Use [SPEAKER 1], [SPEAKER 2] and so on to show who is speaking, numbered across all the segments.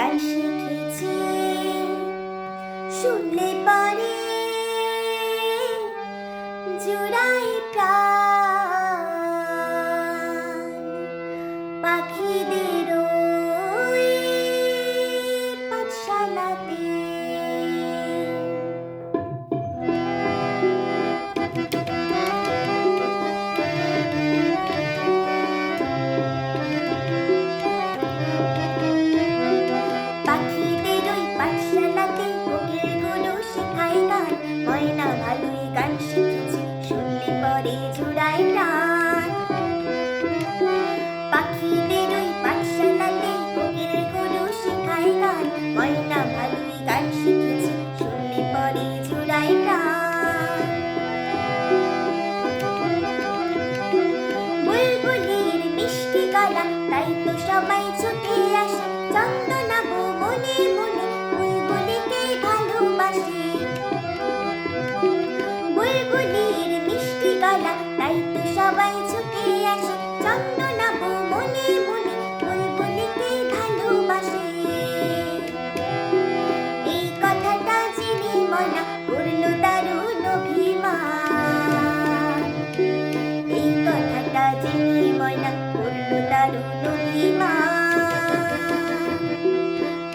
[SPEAKER 1] গান শিখেছি, শুনলে পরে জুড়ায় প্রাণ। পাখিদের ওই পাঠশালাতে ময়না ভালোই গান শিখেছি, শুনলে পরে জুড়ায় প্রাণ। পাখিদের ওই পাঠশালাতে কোকিল গুরু শেখায় গান, ময়না ভালোই গান শিখেছি, শুনলে পরে জুড়ায় প্রাণ। বুলবুলির মিষ্টি গলা, তাই তো সবাই ছুটে আসে, চন্দনা বউ মনে মনে বুলবুলিকে ভালোবাসে। বুলবুলির মিষ্টি গলা, তাই তো সবাই ছুটে আসে, চন্দনা বউ মনে মনে বুলবুলিকে ভালোবাসে। এই কথাটা জেনে মনা করল দারুণ অভিমান, এই কথাটা জেনে মনা করল দারুণ অভিমান।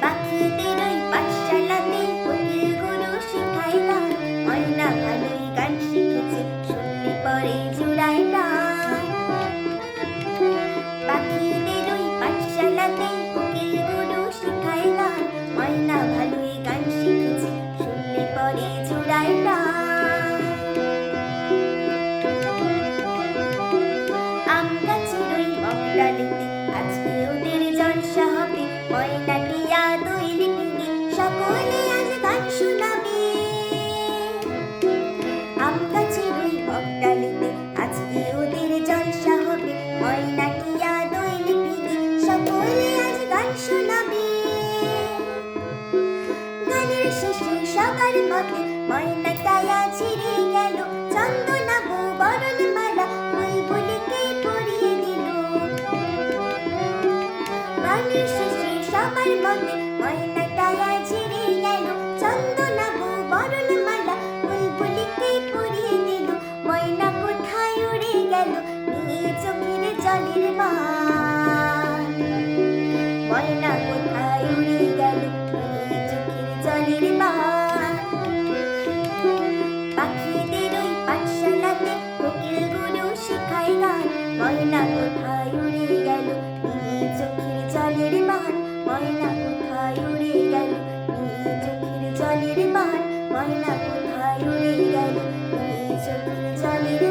[SPEAKER 1] পাখিদের ওই পাঠশালাতে কোকিল গুরু শেখায় গান, ময়না ভালোই গান শিখেছে, শুনলে পরে জুড়ায় প্রাণ। পাখিদের ওই পাঠশালাতে কোকিল গুরু শেখায় গান, ময়না ভালোই গান শিখেছে, শুনলে পরে জুড়ায় প্রাণ। আম গাছের ওই বকডালিতে আজকে ওদের জলসা হবে, ময়না টিয়া দোয়েল পিঙে সকলে আজ গান শোনাবে। আম গাছের ওই বকডালিতে আজকে ওদের জলসা হবে, ময়না টিয়া দোয়েল পিঙে সকলে আজ গান শোনাবে। গানের শেষে সবার মতে ময়নাটায়া ছিঁড়ে গেল, চন্দনা বউ বরণ মালা বুলবুলিকে পরিয়ে দিল। গানের শেষে সবার মতে ময়নাটায়া ছিঁড়ে গেল, চন্দনা বউ বরণ মালা বুলবুলিকে পরিয়ে দিল। ময়না কোথায় উড়ে গেল নিয়ে চোখের জলের বান, ময়না কোথায় উড়ে গেল নিয়ে চোখের জলের বান। পাখিদের ওই পাঠশালাতে কোকিল গুরু শেখায় গান, ময়না কোথায় উড়ে গেল নিয়ে চোখের জলের বান, ময়না কোথায় উড়ে গেল নিয়ে চোখের জলের বান, ময়না কোথায় উড়ে গেল নিয়ে চোখের জলের